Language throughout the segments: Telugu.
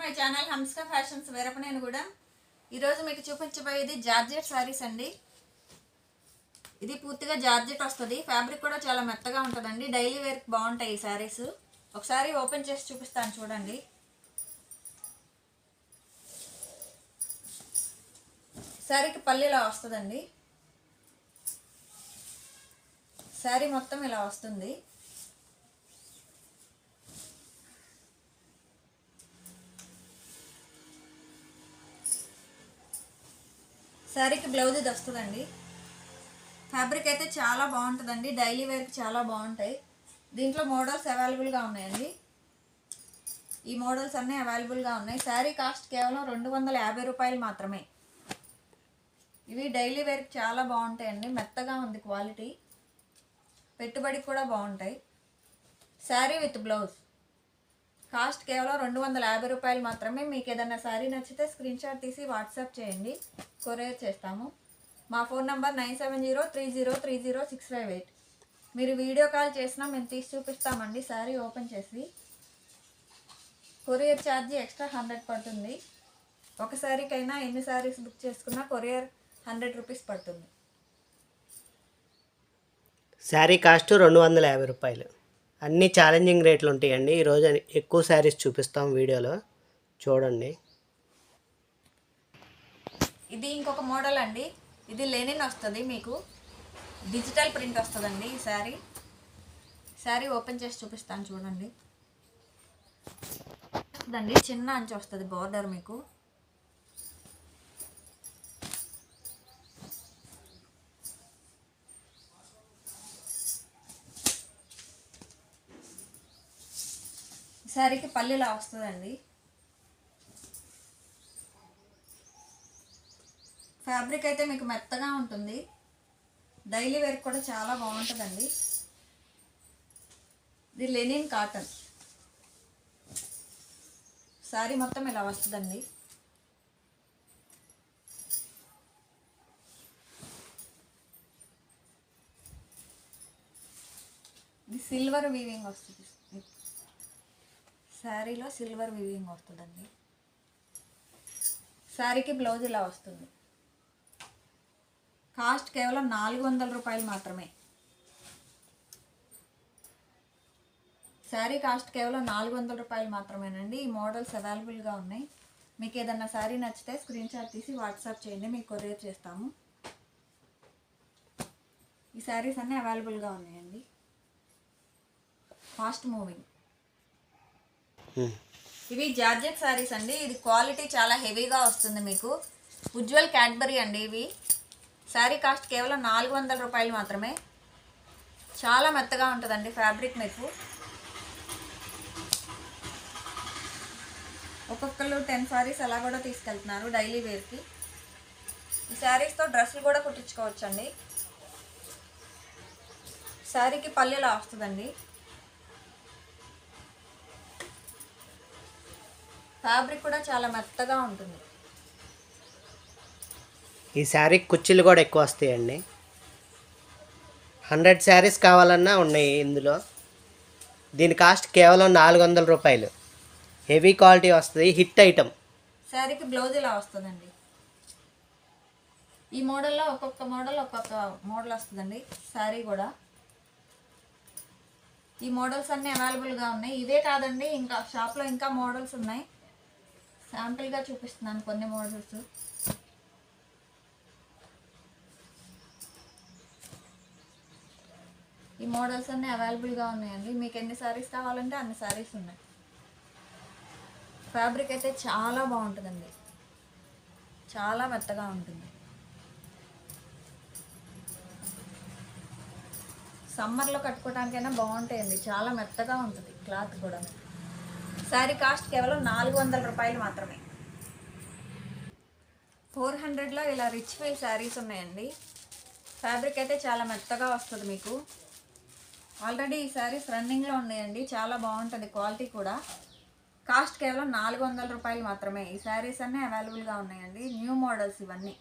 మై ఛానల్ హంస్కా ఫ్యాషన్స్ వేరపనేను కూడా ఈరోజు మీకు చూపించబోయేది జార్జెట్ శారీస్ అండి. ఇది పూర్తిగా జార్జెట్ వస్తుంది. ఫ్యాబ్రిక్ కూడా చాలా మెత్తగా ఉంటుందండి. డైలీ వేర్కి బాగుంటాయి ఈ శారీస్. ఒకసారి ఓపెన్ చేసి చూపిస్తాను చూడండి. శారీకి పళ్ళు ఇలా వస్తుందండి. శారీ మొత్తం ఇలా వస్తుంది. శారీకి బ్లౌజ్ ఇది వస్తుందండి. ఫ్యాబ్రిక్ అయితే చాలా బాగుంటుందండి. డైలీ వేర్కి చాలా బాగుంటాయి. దీంట్లో మోడల్స్ అవైలబుల్గా ఉన్నాయండి. ఈ మోడల్స్ అన్నీ అవైలబుల్గా ఉన్నాయి. శారీ కాస్ట్ కేవలం 250 రూపాయలు మాత్రమే. ఇవి డైలీ వేర్కి చాలా బాగుంటాయండి. మెత్తగా ఉంది క్వాలిటీ. పెట్టుబడికి కూడా బాగుంటాయి. శారీ విత్ బ్లౌజ్ కాస్ట్ కేవలం 250 రూపాయలు మాత్రమే. మీకు ఏదైనా శారీ నచ్చితే స్క్రీన్ షాట్ తీసి వాట్సాప్ చేయండి, కొరియర్ చేస్తాము. మా ఫోన్ నంబర్ 9703030658. మీరు వీడియో కాల్ చేసినా మేము తీసి చూపిస్తామండి. శారీ ఓపెన్ చేసి. కొరియర్ ఛార్జీ ఎక్స్ట్రా 100 పడుతుంది. ఒక శారీకైనా ఎన్ని శారీస్ బుక్ చేసుకున్నా కొరియర్ 100 రూపీస్ పడుతుంది. శారీ కాస్ట్ 250 రూపాయలు. అన్నీ ఛాలెంజింగ్ రేట్లు ఉంటాయండి. ఈరోజు ఎక్కువ శారీస్ చూపిస్తాం వీడియోలో, చూడండి. ఇది ఇంకొక మోడల్ అండి. ఇది లెనిన్ వస్తుంది. మీకు డిజిటల్ ప్రింట్ వస్తుందండి ఈ శారీ. శారీ ఓపెన్ చేసి చూపిస్తాను చూడండి. వస్తుందండి, చిన్న అంచు వస్తుంది బార్డర్ మీకు. శారీకి పళ్ళు ఇలా వస్తుందండి. ఫ్యాబ్రిక్ అయితే మీకు మెత్తగా ఉంటుంది. డైలీ వేర్ కూడా చాలా బాగుంటుందండి. ఇది లెనిన్ కాటన్. శారీ మొత్తం ఇలా వస్తుందండి. ఇది సిల్వర్ వీవింగ్ వస్తుంది. శారీలో సిల్వర్ వీవింగ్ వస్తుందండి. శారీకి బ్లౌజ్ ఇలా వస్తుంది. కాస్ట్ కేవలం 400 రూపాయలు మాత్రమే. శారీ కాస్ట్ కేవలం 400 రూపాయలు మాత్రమేనండి. ఈ మోడల్స్ అవైలబుల్గా ఉన్నాయి. మీకు ఏదన్నా శారీ నచ్చితే స్క్రీన్ షాట్ తీసి వాట్సాప్ చేయండి, మీకు కొరియర్ చేస్తాము. ఈ శారీస్ అన్నీ అవైలబుల్గా ఉన్నాయండి. Fast moving. ఇవి జార్జెట్ శారీస్ అండి. ఇది క్వాలిటీ చాలా హెవీగా వస్తుంది మీకు. ఉజ్వల్ క్యాడ్బరీ అండి ఇవి. శారీ కాస్ట్ కేవలం 400 రూపాయలు మాత్రమే. చాలా మెత్తగా ఉంటుందండి ఫ్యాబ్రిక్ మీకు. ఒక్కొక్కరు 10 శారీస్ అలా కూడా తీసుకెళ్తున్నారు డైలీ వేర్కి. ఈ శారీస్తో డ్రెస్సులు కూడా కుట్టించుకోవచ్చండి. శారీకి పళ్ళు ఇలా వస్తుందండి. ఫ్యాబ్రిక్ కూడా చాలా మెత్తగా ఉంటుంది. ఈ శారీకి కుర్చీలు కూడా ఎక్కువ వస్తాయండి. 100 శారీస్ కావాలన్నా ఉన్నాయి ఇందులో. దీని కాస్ట్ కేవలం 400 రూపాయలు. హెవీ క్వాలిటీ వస్తుంది, హిట్ ఐటమ్. శారీకి బ్లౌజ్ ఇలా వస్తుందండి. ఈ మోడల్లో ఒక్కొక్క మోడల్ వస్తుందండి. శారీ కూడా ఈ మోడల్స్ అన్నీ అవైలబుల్గా ఉన్నాయి. ఇవే కాదండి, ఇంకా షాప్లో ఇంకా మోడల్స్ ఉన్నాయి. శాంపిల్గా చూపిస్తున్నాను కొన్ని మోడల్స్. ఈ మోడల్స్ అన్నీ అవైలబుల్గా ఉన్నాయండి. మీకు ఎన్ని శారీస్ కావాలంటే అన్ని శారీస్ ఉన్నాయి. ఫ్యాబ్రిక్ అయితే చాలా బాగుంటుందండి. చాలా మెత్తగా ఉంటుంది. సమ్మర్లో కట్టుకోవడానికైనా బాగుంటాయండి. చాలా మెత్తగా ఉంటుంది క్లాత్ కూడా. శారీ కాస్ట్ కేవలం 400 రూపాయలు మాత్రమే. 400లో ఇలా రిచ్ ఫీల్ శారీస్ ఉన్నాయండి. ఫ్యాబ్రిక్ అయితే చాలా మెత్తగా వస్తుంది మీకు. ఆల్రెడీ ఈ శారీస్ రన్నింగ్లో ఉన్నాయండి. చాలా బాగుంటుంది క్వాలిటీ కూడా. కాస్ట్ కేవలం 400 రూపాయలు మాత్రమే. ఈ శారీస్ అన్నీ అవైలబుల్గా ఉన్నాయండి. న్యూ మోడల్స్ ఇవన్నీ.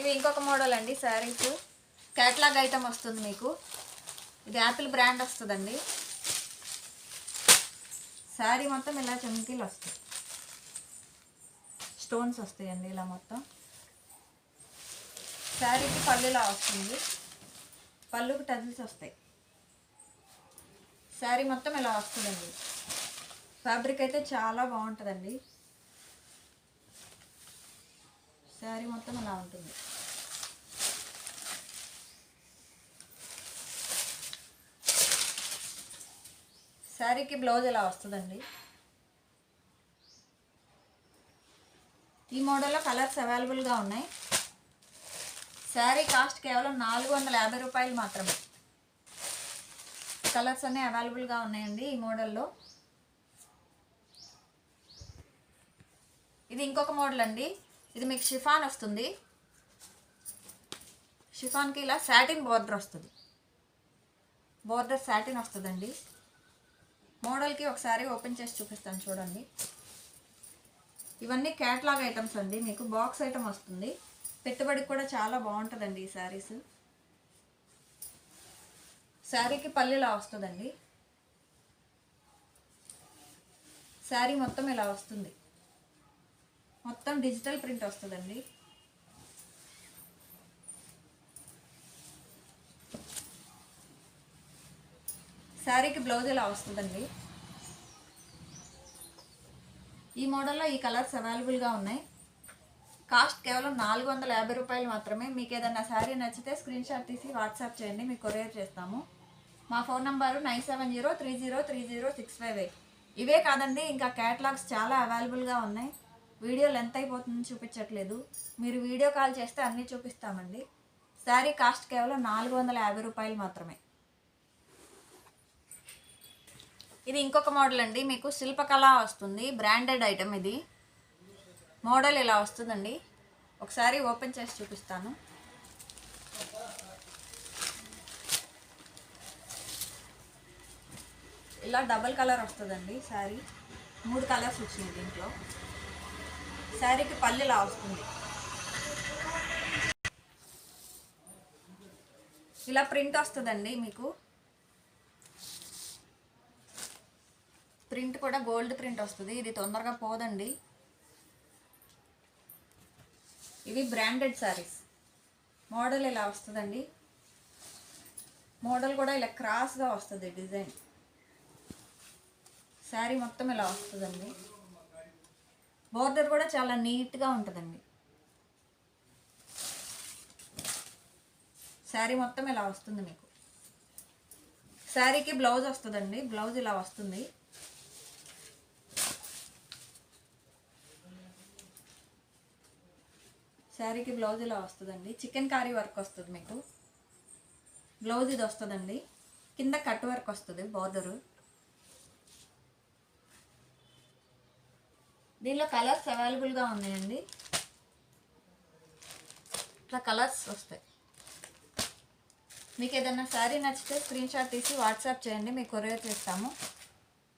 ఇవి ఇంకొక మోడల్ అండి. శారీస్ క్యాట్లాగ్ ఐటమ్ వస్తుంది మీకు. ఇది యాపిల్ బ్రాండ్ వస్తుందండి. శారీ మొత్తం ఇలా చమ్కీలు వస్తాయి, స్టోన్స్ వస్తాయండి ఇలా మొత్తం. శారీకి పళ్ళులా వస్తుంది, పళ్ళుకి టజిల్స్ వస్తాయి. శారీ మొత్తం ఇలా వస్తుందండి. ఫ్యాబ్రిక్ అయితే చాలా బాగుంటుందండి. శారీ మొత్తం ఇలా ఉంటుంది. శారీకి బ్లౌజ్ ఇలా వస్తుందండి. ఈ మోడల్లో కలర్స్ అవైలబుల్గా ఉన్నాయి. శారీ కాస్ట్ కేవలం 450 రూపాయలు మాత్రమే. కలర్స్ అన్నీ అవైలబుల్గా ఉన్నాయండి ఈ మోడల్లో. ఇది ఇంకొక మోడల్ అండి. ఇది మీకు షిఫాన్ వస్తుంది. షిఫాన్కి ఇలా సాటిన్ బోర్డర్ వస్తుంది, బోర్డర్ సాటిన్ వస్తుందండి. మోడల్కి ఒకసారి ఓపెన్ చేసి చూపిస్తాను చూడండి. ఇవన్నీ క్యాట్లాగ్ ఐటమ్స్ అండి, మీకు బాక్స్ ఐటమ్ వస్తుంది. పెట్టుబడికి కూడా చాలా బాగుంటుందండి ఈ శారీస్. శారీకి పళ్ళులా వస్తుందండి. శారీ మొత్తం ఇలా వస్తుంది, మొత్తం డిజిటల్ ప్రింట్ వస్తుందండి. శారీకి బ్లౌజ్ ఇలా వస్తుందండి. ఈ మోడల్లో ఈ కలర్స్ అవైలబుల్గా ఉన్నాయి. కాస్ట్ కేవలం 450 రూపాయలు మాత్రమే. మీకు ఏదైనా శారీ నచ్చితే స్క్రీన్ షాట్ తీసి వాట్సాప్ చేయండి, మీకు కొరియర్ చేస్తాము. మా ఫోన్ నంబరు 9703030658. ఇవే కాదండి, ఇంకా క్యాటలాగ్స్ చాలా అవైలబుల్గా ఉన్నాయి. వీడియో లెంత్ అయిపోతుందని చూపించట్లేదు, మీరు వీడియో కాల్ చేస్తే అన్నీ చూపిస్తామండి. శారీ కాస్ట్ కేవలం 450 రూపాయలు మాత్రమే. ఇది ఇంకొక మోడల్ అండి, మీకు శిల్పకళ వస్తుంది, బ్రాండెడ్ ఐటమ్. ఇది మోడల్ ఇలా వస్తుందండి. ఒకసారి ఓపెన్ చేసి చూపిస్తాను. ఇలా డబల్ కలర్ వస్తుందండి శారీ. 3 కలర్స్ వచ్చినాయి దీంట్లో. శారీకి పళ్ళు ఇలా వస్తుంది. ఇలా ప్రింట్ వస్తుందండి మీకు. ప్రింట్ కూడా గోల్డ్ ప్రింట్ వస్తుంది, ఇది తొందరగా పోదండి. ఇవి బ్రాండెడ్ శారీస్. మోడల్ ఇలా వస్తుందండి. మోడల్ కూడా ఇలా క్రాస్గా వస్తుంది డిజైన్. శారీ మొత్తం ఇలా వస్తుందండి. బోర్డర్ కూడా చాలా నీట్గా ఉంటుందండి. శారీ మొత్తం ఇలా వస్తుంది మీకు. శారీకి బ్లౌజ్ వస్తుందండి, బ్లౌజ్ ఇలా వస్తుంది. శారీకి బ్లౌజ్ ఇలా వస్తుందండి. చికెన్ కారీ వర్క్ వస్తుంది మీకు. బ్లౌజ్ ఇది వస్తుందండి. కింద కట్ వర్క్ వస్తుంది బోర్డరు. దీనిలో కలర్స్ అవైలబుల్గా ఉన్నాయండి. ఇట్లా కలర్స్ వస్తాయి. మీకు ఏదైనా శారీ నచ్చితే స్క్రీన్ షాట్ తీసి వాట్సాప్ చేయండి, మీకు కొరియర్ చేస్తాము.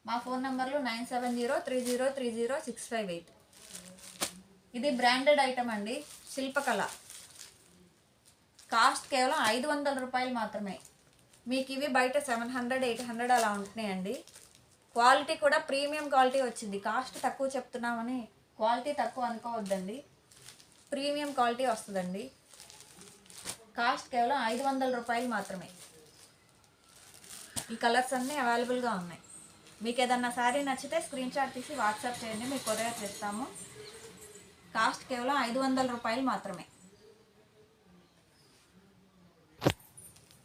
మా ఫోన్ నెంబర్లు 9703030658. ఇది బ్రాండెడ్ ఐటమ్ అండి, శిల్పకళ. కాస్ట్ కేవలం 500 రూపాయలు మాత్రమే. మీకు ఇవి బయట 700, 800 అలా ఉంటున్నాయండి. క్వాలిటీ కూడా ప్రీమియం క్వాలిటీ వచ్చింది. కాస్ట్ తక్కువ చెప్తున్నామని క్వాలిటీ తక్కువ అనుకోవద్దండి, ప్రీమియం క్వాలిటీ వస్తుందండి. కాస్ట్ కేవలం 500 రూపాయలు మాత్రమే. ఈ కలర్స్ అన్నీ అవైలబుల్గా ఉన్నాయి. మీకు ఏదన్నా శారీ నచ్చితే స్క్రీన్ షాట్ తీసి వాట్సాప్ చేయండి, మీకు కొరియర్ చేస్తాము. కాస్ట్ కేవలం 500 రూపాయలు మాత్రమే.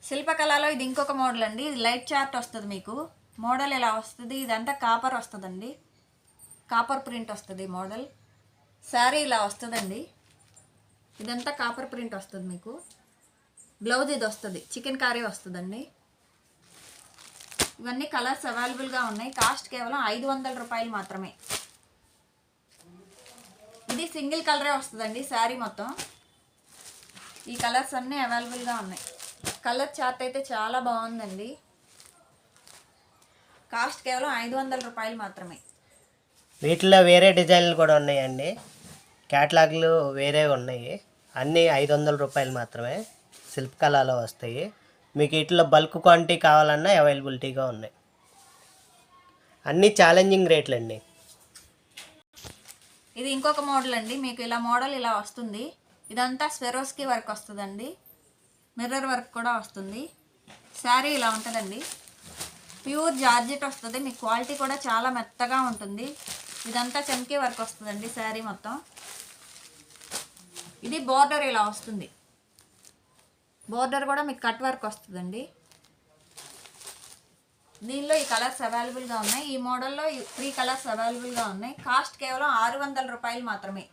శిల్పకళలో ఇది ఇంకొక మోడల్ అండి. ఇది లైట్ చార్ట్ వస్తుంది మీకు. మోడల్ ఇలా వస్తుంది. ఇదంతా కాపర్ వస్తుందండి, కాపర్ ప్రింట్ వస్తుంది మోడల్. శారీ ఇలా వస్తుందండి. ఇదంతా కాపర్ ప్రింట్ వస్తుంది మీకు. బ్లౌజ్ ఇది వస్తుంది, చికెన్ కర్రీ వస్తుందండి. ఇవన్నీ కలర్స్ అవైలబుల్గా ఉన్నాయి. కాస్ట్ కేవలం 500 రూపాయలు మాత్రమే. ఇది సింగిల్ కలరే వస్తుందండి శారీ మొత్తం. ఈ కలర్స్ అన్నీ అవైలబుల్గా ఉన్నాయి. కలర్ చార్ట్ అయితే చాలా బాగుందండి. కాస్ట్ కేవలం 500 రూపాయలు మాత్రమే. వీటిలో వేరే డిజైన్లు కూడా ఉన్నాయండి, క్యాటలాగ్లు వేరే ఉన్నాయి. అన్నీ 500 రూపాయలు మాత్రమే. శిల్పకళలో వస్తాయి. మీకు వీటిలో బల్క్ క్వాంటిటీ కావాలన్నా అవైలబిలిటీగా ఉన్నాయి. అన్నీ ఛాలెంజింగ్ రేట్లు అండి. ఇది ఇంకొక మోడల్ అండి. మీకు ఇలా మోడల్ ఇలా వస్తుంది. ఇదంతా స్వెరోస్కి వర్క్ వస్తుందండి. మిర్రర్ వర్క్ కూడా వస్తుంది. శారీ ఇలా ఉంటుందండి. ప్యూర్ జార్జెట్ వస్తుంది. మీ క్వాలిటీ కూడా చాలా మెత్తగా ఉంటుంది. ఇదంతా చమ్కీ వర్క్ వస్తుందండి శారీ మొత్తం. ఇది బోర్డర్ ఇలా వస్తుంది. బోర్డర్ కూడా మీకు కట్ వర్క్ వస్తుందండి. దీనిలో ఈ కలర్స్ అవైలబుల్గా ఉన్నాయి. ఈ మోడల్లో 3 కలర్స్ అవైలబుల్గా ఉన్నాయి. కాస్ట్ కేవలం 600 రూపాయలు మాత్రమే.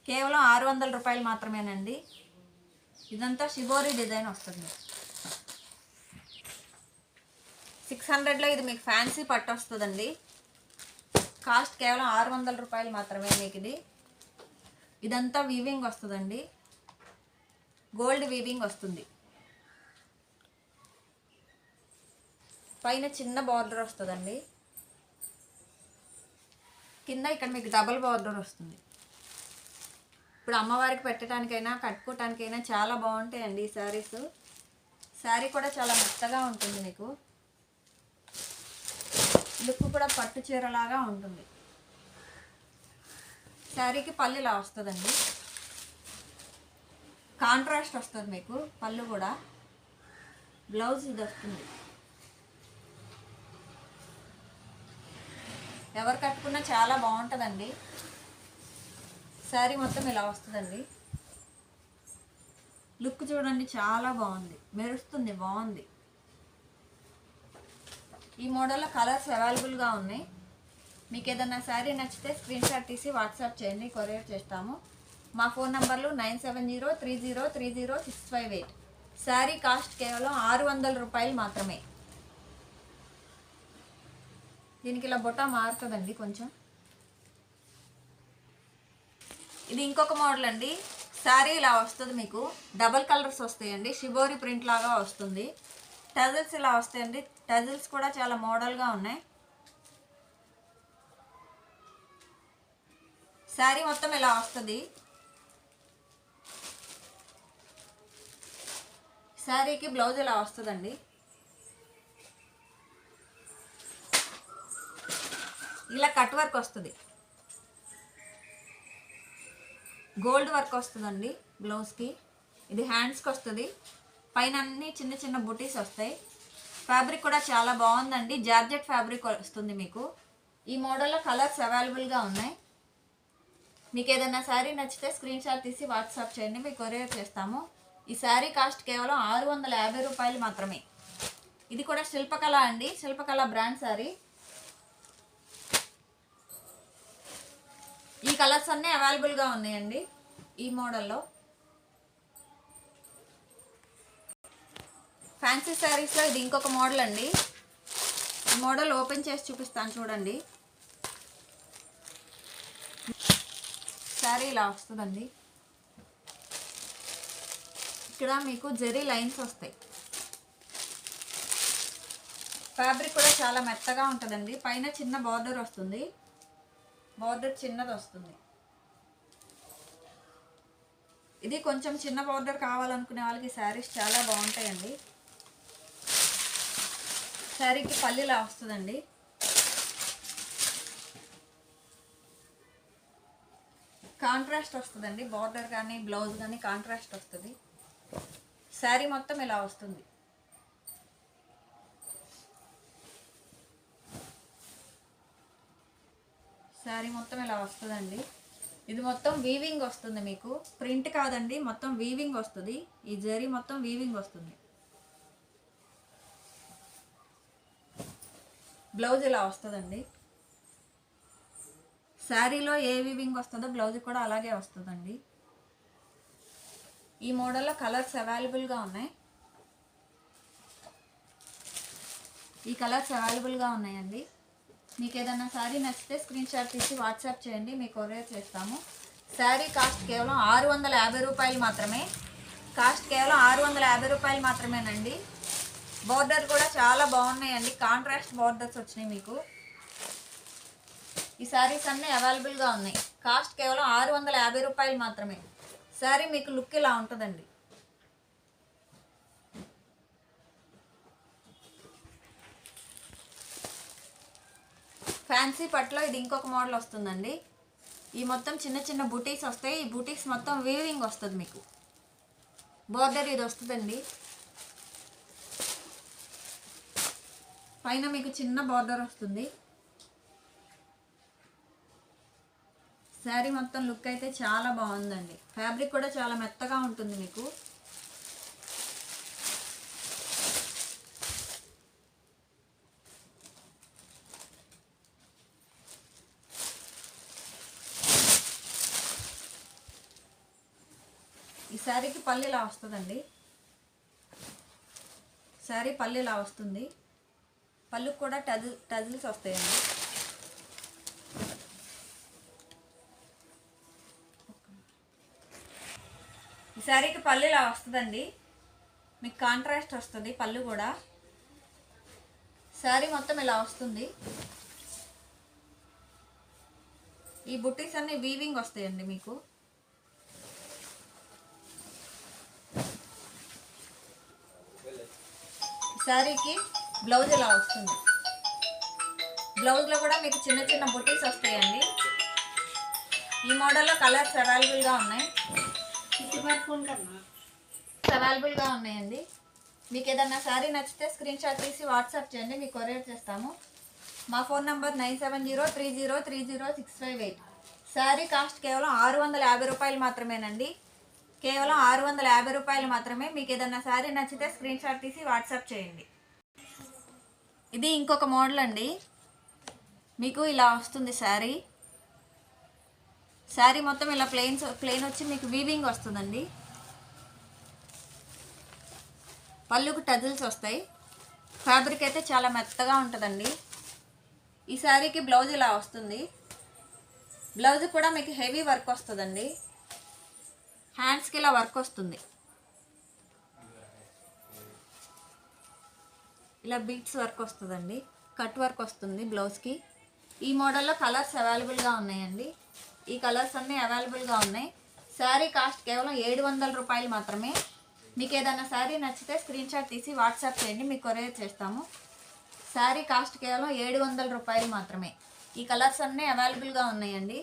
కేవలం 600 రూపాయలు మాత్రమేనండి. ఇదంతా షిబోరి డిజైన్ వస్తుంది. 600లో ఇది మీకు ఫ్యాన్సీ పట్టు వస్తుందండి. కాస్ట్ కేవలం 600 రూపాయలు మాత్రమే మీకు ఇది. ఇదంతా వీవింగ్ వస్తుందండి. గోల్డ్ వీవింగ్ వస్తుంది. పైన చిన్న బార్డర్ వస్తుందండి. కింద ఇక్కడ మీకు డబల్ బార్డర్ వస్తుంది. ఇప్పుడు అమ్మవారికి పెట్టడానికైనా కట్టుకోవటానికైనా చాలా బాగుంటాయండి ఈ శారీస్. శారీ కూడా చాలా మెత్తగా ఉంటుంది. మీకు లుక్ కూడా పట్టు చీరలాగా ఉంటుంది. శారీకి పళ్ళు ఇలా వస్తుందండి. కాంట్రాస్ట్ వస్తుంది మీకు పళ్ళు కూడా. బ్లౌజ్ ఇది వస్తుంది. ఎవరు కట్టుకున్నా చాలా బాగుంటుందండి. శారీ మొత్తం ఇలా వస్తుందండి. లుక్ చూడండి చాలా బాగుంది, మెరుస్తుంది, బాగుంది. ఈ మోడల్లో కలర్స్ అవైలబుల్గా ఉన్నాయి. మీకు ఏదైనా శారీ నచ్చితే స్క్రీన్ షాట్ తీసి వాట్సాప్ చేయండి, కొరియర్ చేస్తాము. మా ఫోన్ నంబర్లు 9703030658. శారీ కాస్ట్ కేవలం 600 రూపాయలు మాత్రమే. దీనికి ఇలా బొటా మారుతుందండి కొంచెం. ఇది ఇంకొక మోడల్ అండి. శారీ ఇలా వస్తుంది. మీకు డబల్ కలర్స్ వస్తాయండి. షిబోరి ప్రింట్ లాగా వస్తుంది. టజిల్స్ ఇలా వస్తాయండి. టజిల్స్ కూడా చాలా మోడల్గా ఉన్నాయి. శారీ మొత్తం ఇలా వస్తుంది. శారీకి బ్లౌజ్ ఇలా వస్తుందండి. ఇలా కట్ వర్క్ వస్తుంది. గోల్డ్ వర్క్ వస్తుందండి బ్లౌజ్కి. ఇది హ్యాండ్స్కి వస్తుంది. పైన అన్ని చిన్న చిన్న బుటీస్ వస్తాయి. ఫ్యాబ్రిక్ కూడా చాలా బాగుందండి. జార్జెట్ ఫ్యాబ్రిక్ వస్తుంది మీకు. ఈ మోడల్లో కలర్స్ అవైలబుల్గా ఉన్నాయి. మీకు ఏదైనా శారీ నచ్చితే స్క్రీన్ షాట్ తీసి వాట్సాప్ చేయండి, మీకు కొరియర్ చేస్తాము. ఈ శారీ కాస్ట్ కేవలం 650 రూపాయలు మాత్రమే. ఇది కూడా శిల్పకళ అండి. శిల్పకళ బ్రాండ్ శారీ. ఈ కలర్స్ అన్నీ అవైలబుల్గా ఉన్నాయండి ఈ మోడల్లో. ఫ్యాన్సీ శారీస్లో ఇది ఇంకొక మోడల్ అండి. ఈ మోడల్ ఓపెన్ చేసి చూపిస్తాను చూడండి. శారీ ఇలా వస్తుందండి. ఇక్కడ మీకు జెరీ లైన్స్ వస్తాయి. ఫ్యాబ్రిక్ కూడా చాలా మెత్తగా ఉంటుందండి. పైన చిన్న బార్డర్ వస్తుంది. బార్డర్ చిన్నది వస్తుంది. ఇది కొంచెం చిన్న బార్డర్ కావాలనుకునే వాళ్ళకి శారీస్ చాలా బాగుంటాయండి. శారీకి పళ్ళు ఇలా వస్తుందండి. కాంట్రాస్ట్ వస్తుందండి. బార్డర్ కానీ బ్లౌజ్ కానీ కాంట్రాస్ట్ వస్తుంది. శారీ మొత్తం ఇలా వస్తుంది. శారీ మొత్తం ఇలా వస్తుందండి. ఇది మొత్తం వీవింగ్ వస్తుంది మీకు. ప్రింట్ కాదండి, మొత్తం వీవింగ్ వస్తుంది. ఈ జరీ మొత్తం వీవింగ్ వస్తుంది. బ్లౌజ్ ఇలా వస్తుందండి. శారీలో ఏ వీవింగ్ వస్తుందో బ్లౌజ్ కూడా అలాగే వస్తుందండి. ఈ మోడల్లో కలర్స్ అవైలబుల్గా ఉన్నాయి. ఈ కలర్స్ అవైలబుల్గా ఉన్నాయండి. మీకు ఏదైనా శారీ నచ్చితే స్క్రీన్ షాట్ తీసి వాట్సాప్ చేయండి, మీకు కొరియర్ చేస్తాము. శారీ కాస్ట్ కేవలం 650 రూపాయలు మాత్రమే. కాస్ట్ కేవలం 650 రూపాయలు మాత్రమేనండి. బోర్డర్ కూడా చాలా బాగున్నాయండి. కాంట్రాస్ట్ బోర్డర్స్ వచ్చినాయి మీకు. ఈ శారీస్ అన్నీ అవైలబుల్గా ఉన్నాయి. కాస్ట్ కేవలం 650 రూపాయలు మాత్రమే. శారీ మీకు లుక్ ఇలా ఉంటుందండి. ఫ్యాన్సీ పట్టులో ఇది ఇంకొక మోడల్ వస్తుందండి. ఈ మొత్తం చిన్న చిన్న బుటీస్ వస్తాయి. ఈ బుటీస్ మొత్తం వీవింగ్ వస్తుంది మీకు. బోర్డర్ ఇది వస్తుందండి. పైన మీకు చిన్న బోర్డర్ వస్తుంది. శారీ మొత్తం లుక్ అయితే చాలా బాగుందండి. ఫ్యాబ్రిక్ కూడా చాలా మెత్తగా ఉంటుంది మీకు. ఈ శారీకి పళ్ళు ఇలా వస్తుందండి. శారీ పళ్ళు ఇలా వస్తుంది. పళ్ళుకి కూడా టజిల్స్ వస్తాయండి. ఈ శారీకి పళ్ళు ఇలా వస్తుందండి. మీకు కాంట్రాస్ట్ వస్తుంది పళ్ళు కూడా. శారీ మొత్తం ఇలా వస్తుంది. ఈ బుట్టీస్ అన్ని వీవింగ్ వస్తాయండి మీకు. శారీకి బ్లౌజ్ ఇలా వస్తుంది. బ్లౌజ్లో కూడా మీకు చిన్న చిన్న బుట్టీస్ వస్తాయండి. ఈ మోడల్లో కలర్స్ అవైలబుల్గా ఉన్నాయండి. మీకు ఏదన్నా శారీ నచ్చితే స్క్రీన్ షాట్ తీసి వాట్సాప్ చేయండి, మీకు కొరియర్ చేస్తాము. మా ఫోన్ నంబర్ 9703030658. శారీ కాస్ట్ కేవలం 650 రూపాయలు మాత్రమేనండి. కేవలం 650 రూపాయలు మాత్రమే. మీకు ఏదన్నా శారీ నచ్చితే స్క్రీన్ షాట్ తీసి వాట్సాప్ చేయండి. ఇది ఇంకొక మోడల్ అండి. మీకు ఇలా వస్తుంది శారీ. శారీ మొత్తం ఇలా ప్లెయిన్ వచ్చి మీకు వీవింగ్ వస్తుందండి. పళ్ళుకు టజిల్స్ వస్తాయి. ఫ్యాబ్రిక్ అయితే చాలా మెత్తగా ఉంటుందండి. ఈ శారీకి బ్లౌజ్ ఇలా వస్తుంది. బ్లౌజ్ కూడా మీకు హెవీ వర్క్ వస్తుందండి. హ్యాండ్స్కి ఇలా వర్క్ వస్తుంది. ఇలా బీట్స్ వర్క్ వస్తుందండి. కట్ వర్క్ వస్తుంది బ్లౌజ్కి. ఈ మోడల్లో కలర్స్ అవైలబుల్గా ఉన్నాయండి. ఈ కలర్స్ అన్నీ అవైలబుల్గా ఉన్నాయి. శారీ కాస్ట్ కేవలం 700 రూపాయలు మాత్రమే. మీకు ఏదైనా శారీ నచ్చితే స్క్రీన్ షాట్ తీసి వాట్సాప్ చేయండి, మీకు కొరియర్ చేస్తాము. శారీ కాస్ట్ కేవలం 700 రూపాయలు మాత్రమే. ఈ కలర్స్ అన్నీ అవైలబుల్గా ఉన్నాయండి.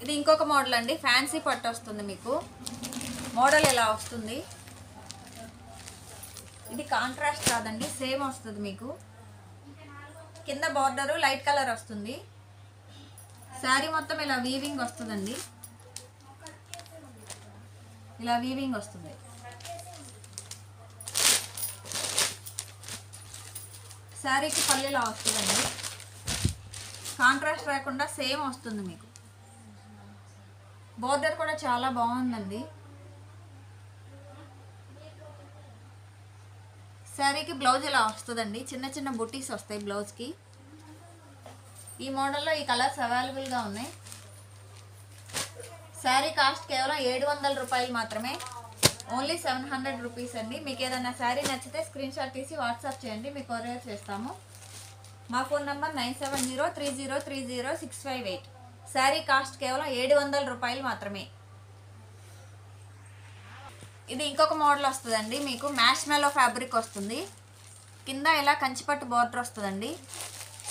ఇది ఇంకొక మోడల్ అండి. ఫ్యాన్సీ పట్టు వస్తుంది మీకు. మోడల్ ఇలా వస్తుంది. ఇది కాంట్రాస్ట్ కాదండి, సేమ్ వస్తుంది మీకు. కింద బార్డరు లైట్ కలర్ వస్తుంది. శారీ మొత్తం ఇలా వీవింగ్ వస్తుందండి. ఇలా వీవింగ్ వస్తుంది. శారీకి పళ్ళు ఇలా వస్తుందండి. కాంట్రాస్ట్ రాకుండా సేమ్ వస్తుంది మీకు. బోర్డర్ కూడా చాలా బాగుందండి. శారీకి బ్లౌజ్ ఇలా వస్తుందండి. చిన్న చిన్న బుట్టీస్ వస్తాయి బ్లౌజ్కి. ఈ మోడల్లో ఈ కలర్స్ అవైలబుల్గా ఉన్నాయి. శారీ కాస్ట్ కేవలం 700 రూపాయలు మాత్రమే. ఓన్లీ 700 రూపీస్ అండి. మీకు ఏదైనా శారీ నచ్చితే స్క్రీన్ షాట్ తీసి వాట్సాప్ చేయండి, మీకు కొరియర్ చేస్తాము. మా ఫోన్ నంబర్ 9703030658. శారీ కాస్ట్ కేవలం 700 రూపాయలు మాత్రమే. ఇది ఇంకొక మోడల్ వస్తుందండి. మీకు మ్యాష్ మెల్లో ఫ్యాబ్రిక్ వస్తుంది. కింద ఇలా కంచిపట్టు బార్డర్ వస్తుందండి.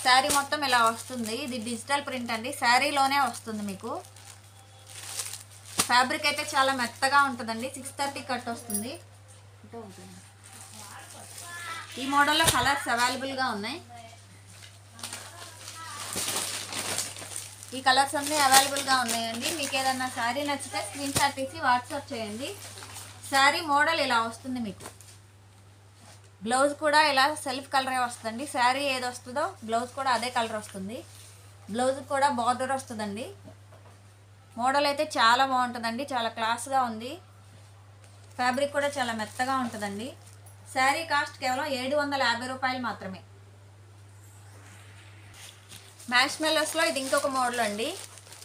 శారీ మొత్తం ఇలా వస్తుంది. ఇది డిజిటల్ ప్రింట్ అండి. శారీలోనే వస్తుంది మీకు. ఫ్యాబ్రిక్ అయితే చాలా మెత్తగా ఉంటుందండి. 630 కట్ వస్తుంది. ఈ మోడల్లో కలర్స్ అవైలబుల్గా ఉన్నాయి. ఈ కలర్స్ అన్నీ అవైలబుల్గా ఉన్నాయండి. మీకు ఏదన్నా శారీ నచ్చితే స్క్రీన్ షాట్ తీసి వాట్సాప్ చేయండి. శారీ మోడల్ ఇలా వస్తుంది మీకు. బ్లౌజ్ కూడా ఇలా సెల్ఫ్ కలరే వస్తుందండి. శారీ ఏది వస్తుందో బ్లౌజ్ కూడా అదే కలర్ వస్తుంది. బ్లౌజ్ కూడా బార్డర్ వస్తుందండి. మోడల్ అయితే చాలా బాగుంటుందండి. చాలా క్లాస్గా ఉంది. ఫ్యాబ్రిక్ కూడా చాలా మెత్తగా ఉంటుందండి. శారీ కాస్ట్ కేవలం 750 రూపాయలు మాత్రమే. మ్యాష్ మెల్లోస్లో ఇది ఇంకొక మోడల్ అండి.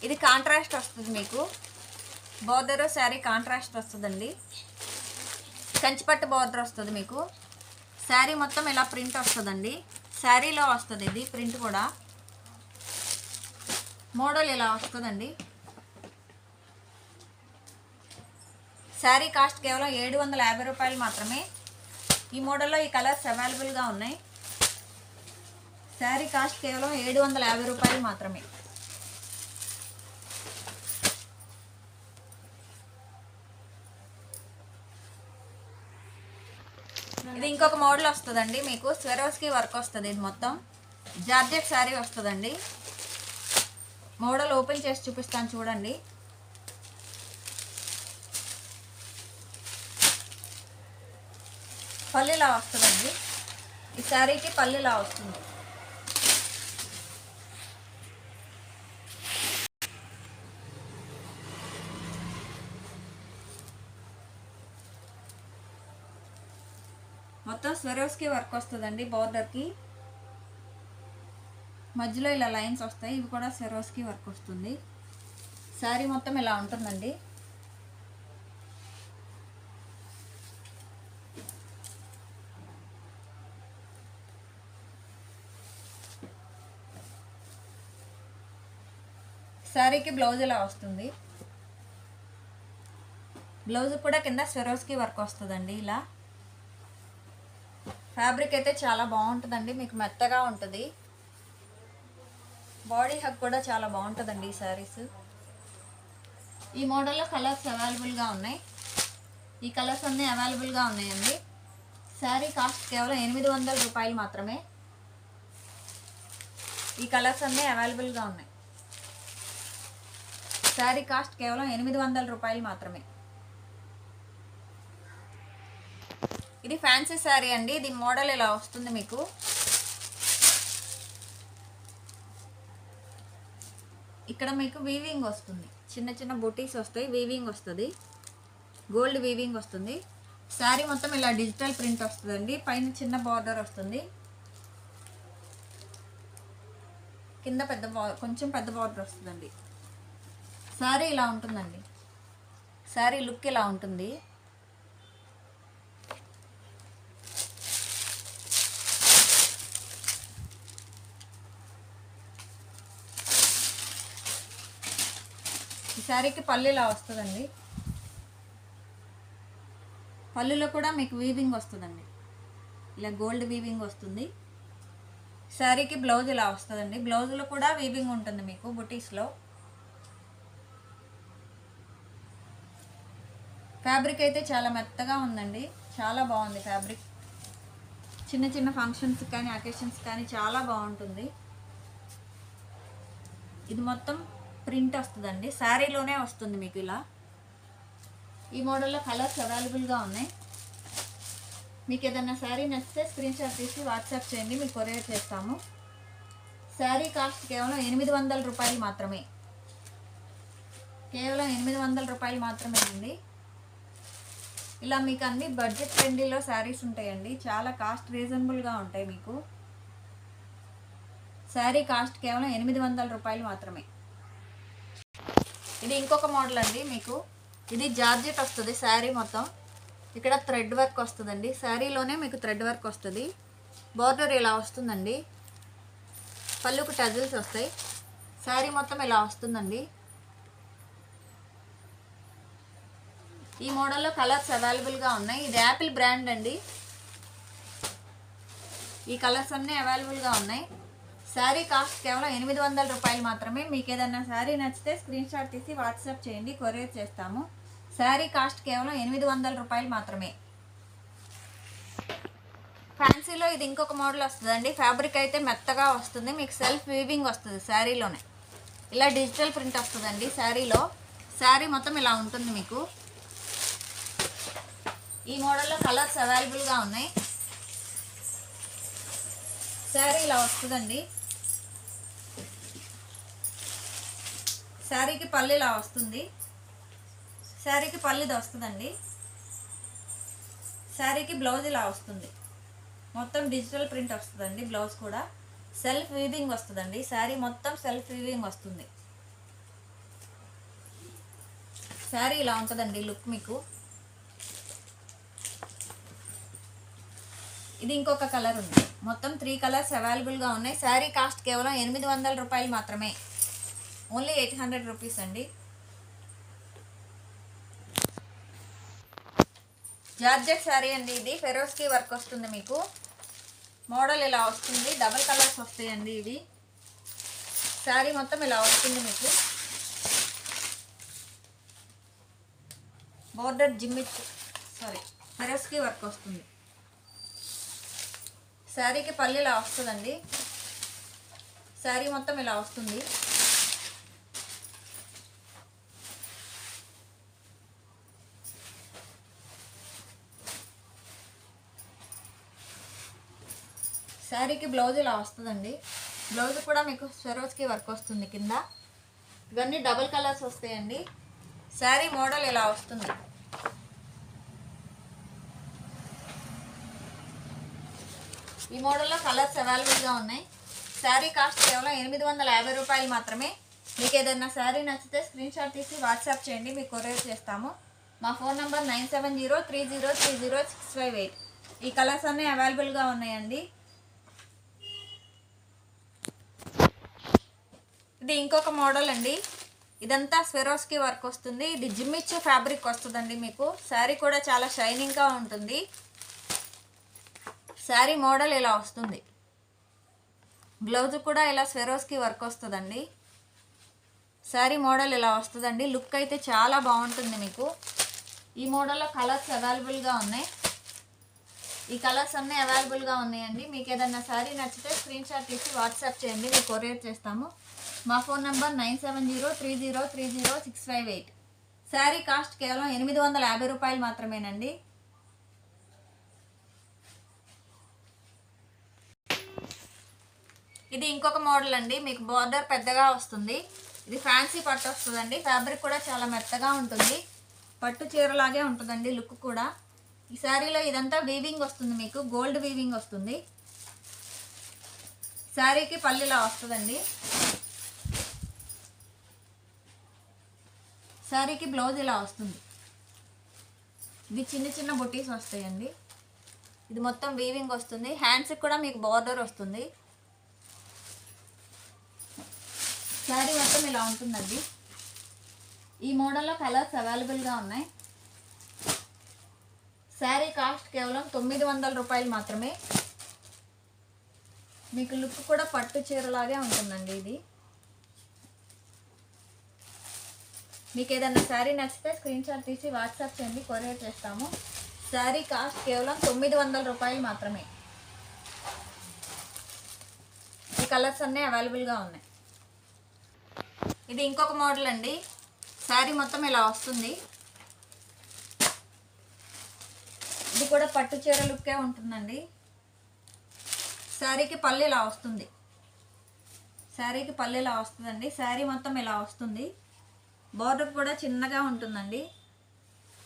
ఇది కాంట్రాస్ట్ వస్తుంది మీకు. బార్డర్ శారీ కాంట్రాస్ట్ వస్తుందండి. కంచిపట్టు బార్డర్ వస్తుంది మీకు. శారీ మొత్తం ఇలా ప్రింట్ వస్తుందండి. శారీలో వస్తుంది ఇది ప్రింట్ కూడా. మోడల్ ఇలా వస్తుందండి. శారీ కాస్ట్ కేవలం 750 రూపాయలు మాత్రమే. ఈ మోడల్లో ఈ కలర్స్ అవైలబుల్గా ఉన్నాయి. శారీ కాస్ట్ కేవలం 750 రూపాయలు మాత్రమే. ఇది ఇంకొక మోడల్ వస్తుందండి, మీకు స్వెరోస్కి వర్క్ వస్తుంది. ఇది మొత్తం జార్జెట్ శారీ వస్తుందండి. మోడల్ ఓపెన్ చేసి చూపిస్తాను చూడండి. పల్లిలా వస్తుందండి. ఈ శారీకి పల్లిలా వస్తుంది. మొత్తం స్వెరోస్కి వర్క్ వస్తుందండి. బార్డర్కి మధ్యలో ఇలా లైన్స్ వస్తాయి. ఇవి కూడా స్వెరోస్కి వర్క్ వస్తుంది. శారీ మొత్తం ఇలా ఉంటుందండి. శారీకి బ్లౌజ్ ఇలా వస్తుంది. బ్లౌజ్ కూడా కింద స్వెరోస్కి వర్క్ వస్తుందండి. ఇలా ఫ్యాబ్రిక్ అయితే చాలా బాగుంటుందండి, మీకు మెత్తగా ఉంటుంది. బాడీ హగ్ కూడా చాలా బాగుంటుందండి ఈ శారీస్. ఈ మోడల్లో కలర్స్ అవైలబుల్గా ఉన్నాయి. ఈ కలర్స్ అన్నీ అవైలబుల్గా ఉన్నాయండి. శారీ కాస్ట్ కేవలం 800 రూపాయలు మాత్రమే. ఈ కలర్స్ అన్నీ అవైలబుల్గా ఉన్నాయి. శారీ కాస్ట్ కేవలం 800 రూపాయలు మాత్రమే. ఇది ఫ్యాన్సీ శారీ అండి. ఇది మోడల్ ఇలా వస్తుంది. మీకు ఇక్కడ మీకు వీవింగ్ వస్తుంది, చిన్న చిన్న బుటీస్ వస్తాయి, వీవింగ్ వస్తుంది, గోల్డ్ వీవింగ్ వస్తుంది. శారీ మొత్తం ఇలా డిజిటల్ ప్రింట్ వస్తుందండి. పైన చిన్న బార్డర్ వస్తుంది, కింద కొంచెం పెద్ద బార్డర్ వస్తుందండి. శారీ ఇలా ఉంటుందండి. శారీ లుక్ ఇలా ఉంటుంది. ఈ శారీకి పళ్ళు ఇలా వస్తుందండి. పళ్ళులో కూడా మీకు వీవింగ్ వస్తుందండి, ఇలా గోల్డ్ వీవింగ్ వస్తుంది. శారీకి బ్లౌజ్ ఇలా వస్తుందండి. బ్లౌజ్లో కూడా వీవింగ్ ఉంటుంది మీకు బుటీస్లో. ఫ్యాబ్రిక్ అయితే చాలా మెత్తగా ఉందండి, చాలా బాగుంది ఫ్యాబ్రిక్. చిన్న చిన్న ఫంక్షన్స్ కానీ అకేషన్స్ కానీ చాలా బాగుంటుంది. ఇది మొత్తం ప్రింట్ వస్తుందండి, శారీలోనే వస్తుంది మీకు ఇలా. ఈ మోడల్లో కలర్స్ అవైలబుల్గా ఉన్నాయి. మీకు ఏదైనా శారీ నచ్చితే స్క్రీన్ షాట్ తీసి వాట్సాప్ చేయండి, మీకు కొరియర్ చేస్తాము. శారీ కాస్ట్ కేవలం 800 రూపాయలు మాత్రమే. కేవలం 800 రూపాయలు మాత్రమే అండి. ఇలా మీకు అన్ని బడ్జెట్ ఫ్రెండ్లీలో శారీస్ ఉంటాయండి, చాలా కాస్ట్ రీజనబుల్గా ఉంటాయి మీకు. శారీ కాస్ట్ కేవలం 800 రూపాయలు మాత్రమే. ఇది ఇంకొక మోడల్ అండి. మీకు ఇది జార్జెట్ వస్తుంది. శారీ మొత్తం ఇక్కడ థ్రెడ్ వర్క్ వస్తుందండి. శారీలోనే మీకు థ్రెడ్ వర్క్ వస్తుంది. బార్డర్ ఇలా వస్తుందండి, పళ్ళుకు టజిల్స్ వస్తాయి. శారీ మొత్తం ఇలా వస్తుందండి. ఈ మోడల్లో కలర్స్ అవైలబుల్గా ఉన్నాయి. ఇది యాపిల్ బ్రాండ్ అండి. ఈ కలర్స్ అన్నీ అవైలబుల్గా ఉన్నాయి. శారీ కాస్ట్ కేవలం 800 రూపాయలు మాత్రమే. మీకు ఏదైనా శారీ నచ్చితే స్క్రీన్ షాట్ తీసి వాట్సాప్ చేయండి, కొరియర్ చేస్తాము. శారీ కాస్ట్ కేవలం 800 రూపాయలు మాత్రమే. ఫ్యాన్సీలో ఇది ఇంకొక మోడల్ వస్తుందండి. ఫ్యాబ్రిక్ అయితే మెత్తగా వస్తుంది, మీకు సెల్ఫ్ వీవింగ్ వస్తుంది శారీలోనే. ఇలా డిజిటల్ ప్రింట్ వస్తుందండి శారీలో. శారీ మొత్తం ఇలా ఉంటుంది మీకు. ఈ మోడల్లో కలర్స్ అవైలబుల్గా ఉన్నాయి. శారీ ఇలా వస్తుందండి. శారీకి పళ్ళు ఇలా వస్తుంది. శారీకి పళ్ళుది వస్తుందండి. శారీకి బ్లౌజ్ ఇలా వస్తుంది. మొత్తం డిజిటల్ ప్రింట్ వస్తుందండి. బ్లౌజ్ కూడా సెల్ఫ్ వీవింగ్ వస్తుందండి. శారీ మొత్తం సెల్ఫ్ వీవింగ్ వస్తుంది. శారీ ఇలా ఉంటుందండి లుక్ మీకు. ఇది ఇంకొక కలర్ ఉంది. మొత్తం 3 కలర్స్ అవైలబుల్గా ఉన్నాయి. శారీ కాస్ట్ కేవలం 800 రూపాయలు మాత్రమే. ఓన్లీ 800 రూపీస్ అండి. జార్జెట్ శారీ అండి, ఇది ఫెరోస్కి వర్క్ వస్తుంది మీకు. మోడల్ ఇలా వస్తుంది, డబల్ కలర్స్ వస్తాయండి. ఇది శారీ మొత్తం ఇలా వస్తుంది మీకు. బోర్డర్ ఫెరోస్కి వర్క్ వస్తుంది. శారీకి పళ్ళు ఇలా వస్తుందండి. శారీ మొత్తం ఇలా వస్తుంది. శారీకి బ్లౌజ్ ఇలా వస్తుందండి. బ్లౌజ్ కూడా మీకు ఫెరోస్కి వర్క్ వస్తుంది కింద. ఇవన్నీ డబుల్ కలర్స్ వస్తాయండి. శారీ మోడల్ ఇలా వస్తుంది. ఈ మోడల్లో కలర్స్ అవైలబుల్గా ఉన్నాయి. శారీ కాస్ట్ కేవలం 850 రూపాయలు మాత్రమే. మీకు ఏదైనా శారీ నచ్చితే స్క్రీన్ షాట్ తీసి వాట్సాప్ చేయండి, మీకు కొరియర్ చేస్తాము. మా ఫోన్ నెంబర్ 9703030658. ఈ కలర్స్ అన్నీ అవైలబుల్గా ఉన్నాయండి. ఇది ఇంకొక మోడల్ అండి. ఇదంతా స్వెరోస్కి వర్క్ వస్తుంది. ఇది జిమ్మిచ్చు ఫ్యాబ్రిక్ వస్తుందండి మీకు. శారీ కూడా చాలా షైనింగ్గా ఉంటుంది. శారీ మోడల్ ఇలా వస్తుంది. బ్లౌజ్ కూడా ఇలా స్వెరోస్కి వర్క్ వస్తుందండి. శారీ మోడల్ ఇలా వస్తుందండి. లుక్ అయితే చాలా బాగుంటుంది మీకు. ఈ మోడల్లో కలర్స్ అవైలబుల్గా ఉన్నాయి. ఈ కలర్స్ అన్నీ అవైలబుల్గా ఉన్నాయండి. మీకు ఏదైనా శారీ నచ్చితే స్క్రీన్ షాట్ తీసి వాట్సాప్ చేయండి, మీకు కొరియర్ చేస్తాము. మా ఫోన్ నెంబర్ 9703030658. శారీ కాస్ట్ కేవలం 850 రూపాయలు మాత్రమేనండి. ఇది ఇంకొక మోడల్ అండి. మీకు బార్డర్ పెద్దగా వస్తుంది. ఇది ఫ్యాన్సీ పట్టు వస్తుందండి. ఫ్యాబ్రిక్ కూడా చాలా మెత్తగా ఉంటుంది. పట్టు చీరలాగే ఉంటుందండి లుక్ కూడా. ఈ శారీలో ఇదంతా వీవింగ్ వస్తుంది మీకు, గోల్డ్ వీవింగ్ వస్తుంది. శారీకి పళ్ళులా వస్తుందండి. శారీకి బ్లౌజ్ ఇలా వస్తుంది. ఇది చిన్న చిన్న బుటీస్ వస్తాయండి. ఇది మొత్తం వీవింగ్ వస్తుంది. హ్యాండ్స్కి కూడా మీకు బార్డర్ వస్తుంది. శారీ మొత్తం ఇలా ఉంటుందండి. ఈ మోడల్లో కలర్స్ అవైలబుల్గా ఉన్నాయి. శారీ కాస్ట్ కేవలం 900 రూపాయలు మాత్రమే. మీకు లుక్ కూడా పట్టు చీరలాగే ఉంటుందండి. ఇది మీకు ఏదైనా శారీ నచ్చితే స్క్రీన్ షాట్ తీసి వాట్సాప్ చేయండి, కొరియర్ చేస్తాము. శారీ కాస్ట్ కేవలం 900 రూపాయలు మాత్రమే. ఈ కలర్స్ అన్నీ అవైలబుల్గా ఉన్నాయి. ఇది ఇంకొక మోడల్ అండి. శారీ మొత్తం ఇలా వస్తుంది. ఇది కూడా పట్టు చీర లుక్కే ఉంటుందండి. శారీకి పళ్ళు ఇలా వస్తుంది. శారీకి పళ్ళు ఇలా వస్తుందండి. శారీ మొత్తం ఇలా వస్తుంది. బోర్డర్ కూడా చిన్నగా ఉంటుందండి.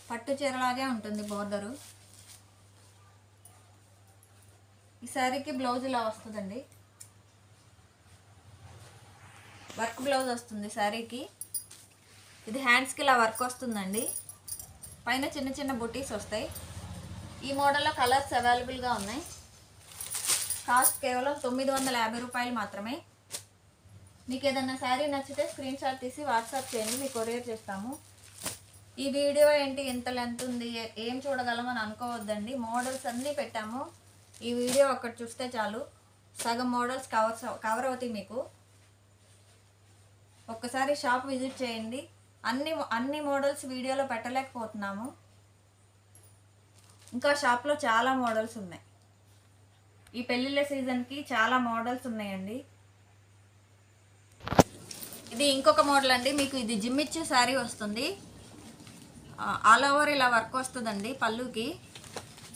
పట్టు చీరలాగే ఉంటుంది బోర్డరు. ఈ శారీకి బ్లౌజ్ ఇలా వస్తుందండి. వర్క్ బ్లౌజ్ వస్తుంది శారీకి. ఇది హ్యాండ్స్కి ఇలా వర్క్ వస్తుందండి. పైన చిన్న చిన్న బుటీస్ వస్తాయి. ఈ మోడల్లో కలర్స్ అవైలబుల్గా ఉన్నాయి. కాస్ట్ కేవలం 950 రూపాయలు మాత్రమే. మీకు ఏదైనా శారీ నచ్చితే స్క్రీన్ షాట్ తీసి వాట్సాప్ చేయండి, మీకు కొరియర్ చేస్తాము. ఈ వీడియో ఏంటి ఇంత లెంత్ ఉంది, ఏం చూడగలమని అనుకోవద్దండి. మోడల్స్ అన్నీ పెట్టాము. ఈ వీడియో ఒక్కటి చూస్తే చాలు, సగం మోడల్స్ కవర్ అవుతాయి మీకు. ఒక్కసారి షాప్ విజిట్ చేయండి. అన్ని మోడల్స్ వీడియోలో పెట్టలేకపోతున్నాము. ఇంకా షాప్లో చాలా మోడల్స్ ఉన్నాయి. ఈ పెళ్ళిళ్ళ సీజన్కి చాలా మోడల్స్ ఉన్నాయండి. ఇది ఇంకొక మోడల్ అండి. మీకు ఇది జిమ్మిచ్చు శారీ వస్తుంది. ఆల్ ఓవర్ ఇలా వర్క్ వస్తుందండి పళ్ళుకి.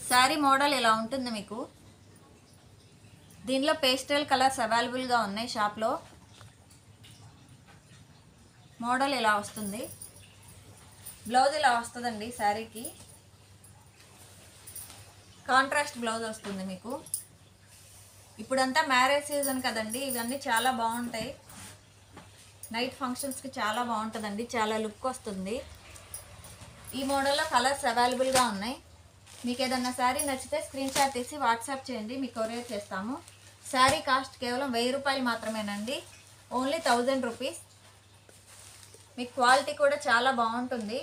శారీ మోడల్ ఇలా ఉంటుంది మీకు. దీనిలో పేస్టల్ కలర్స్ అవైలబుల్గా ఉన్నాయి షాప్లో. మోడల్ ఇలా వస్తుంది. బ్లౌజ్ ఇలా వస్తుందండి. శారీకి కాంట్రాస్ట్ బ్లౌజ్ వస్తుంది మీకు. ఇప్పుడంతా మ్యారేజ్ సీజన్ కదండి, ఇవన్నీ చాలా బాగుంటాయి. నైట్ ఫంక్షన్స్కి చాలా బాగుంటుందండి, చాలా లుక్ వస్తుంది. ఈ మోడల్లో కలర్స్ అవైలబుల్గా ఉన్నాయి. మీకు ఏదన్నా శారీ నచ్చితే స్క్రీన్ షాట్ తీసి వాట్సాప్ చేయండి, మీకు కొరియర్ చేస్తాము. శారీ కాస్ట్ కేవలం 1000 రూపాయలు మాత్రమేనండి. Only 1000 rupees. మీ క్వాలిటీ కూడా చాలా బాగుంటుంది.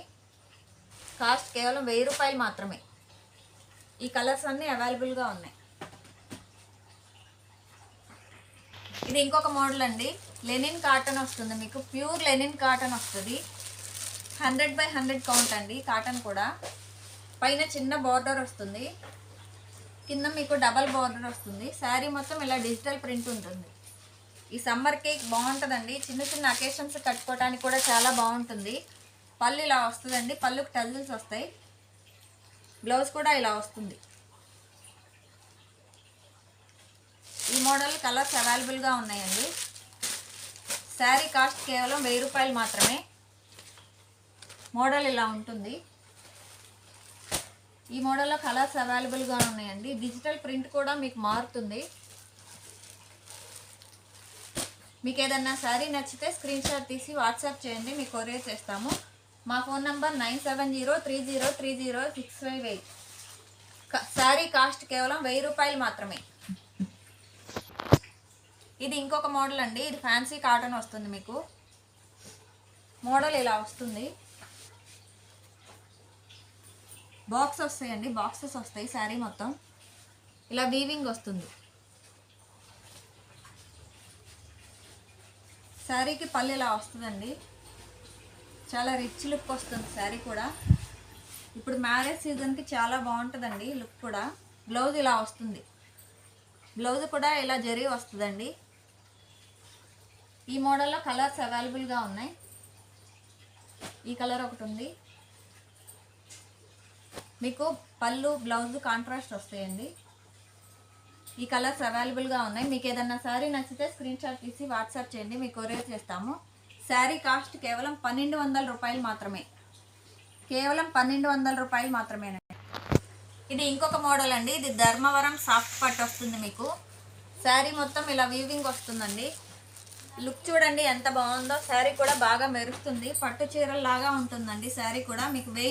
కాస్ట్ కేవలం 1000 రూపాయలు మాత్రమే. ఈ కలర్స్ అన్నీ అవైలబుల్గా ఉన్నాయి. ఇది ఇంకొక మోడల్ అండి. లెనిన్ కాటన్ వస్తుంది మీకు, ప్యూర్ లెనిన్ కాటన్ వస్తుంది. 100/100 కౌంట్ అండి. కాటన్ కూడా పైన చిన్న బార్డర్ వస్తుంది, కింద మీకు డబల్ బార్డర్ వస్తుంది. శారీ మొత్తం ఇలా డిజిటల్ ప్రింట్ ఉంటుంది. ఈ సమ్మర్కి బాగుంటుందండి. చిన్న చిన్న అకేషన్స్ కట్టుకోవడానికి కూడా చాలా బాగుంటుంది. పళ్ళు ఇలా వస్తుందండి, పళ్ళుకి టజిల్స్ వస్తాయి. బ్లౌజ్ కూడా ఇలా వస్తుంది. ఈ మోడల్ కలర్స్ అవైలబుల్గా ఉన్నాయండి. శారీ కాస్ట్ కేవలం 1000 రూపాయలు మాత్రమే. మోడల్ ఇలా ఉంటుంది. ఈ మోడల్లో కలర్స్ అవైలబుల్గా ఉన్నాయండి. డిజిటల్ ప్రింట్ కూడా మీకు మారుతుంది. మీకు ఏదన్నా శారీ నచ్చితే స్క్రీన్ షాట్ తీసి వాట్సాప్ చేయండి, మీకు కొరియర్ చేస్తాము. మా ఫోన్ నంబర్ 9703030658. శారీ కాస్ట్ కేవలం 1000 రూపాయలు మాత్రమే. ఇది ఇంకొక మోడల్ అండి. ఇది ఫ్యాన్సీ కాటన్ వస్తుంది మీకు. మోడల్ ఇలా వస్తుంది. బాక్స్ వస్తాయండి, బాక్సెస్ వస్తాయి. శారీ మొత్తం ఇలా వీవింగ్ వస్తుంది. శారీకి పళ్ళు ఇలా వస్తుందండి. చాలా రిచ్ లుక్ వస్తుంది శారీ కూడా. ఇప్పుడు మ్యారేజ్ సీజన్కి చాలా బాగుంటుందండి లుక్ కూడా. బ్లౌజ్ ఇలా వస్తుంది. బ్లౌజ్ కూడా ఇలా జరీ వస్తుందండి. ఈ మోడల్లో కలర్స్ అవైలబుల్గా ఉన్నాయి. ఈ కలర్ ఒకటి ఉంది. మీకు పళ్ళు బ్లౌజ్ కాంట్రాస్ట్ వస్తాయండి. ఈ కలర్స్ అవైలబుల్గా ఉన్నాయి. మీకు ఏదన్నా శారీ నచ్చితే స్క్రీన్ షాట్ తీసి వాట్సాప్ చేయండి, మీకు కొరియర్ చేస్తాము. శారీ కాస్ట్ కేవలం 1200 రూపాయలు మాత్రమే. కేవలం 1200 రూపాయలు మాత్రమే. ఇది ఇంకొక మోడల్ అండి. ఇది ధర్మవరం సాఫ్ట్ పట్టు వస్తుంది మీకు. శారీ మొత్తం ఇలా వీవింగ్ వస్తుందండి. లుక్ చూడండి ఎంత బాగుందో. శారీ కూడా బాగా మెరుస్తుంది, పట్టు చీరల్లాగా ఉంటుందండి. శారీ కూడా మీకు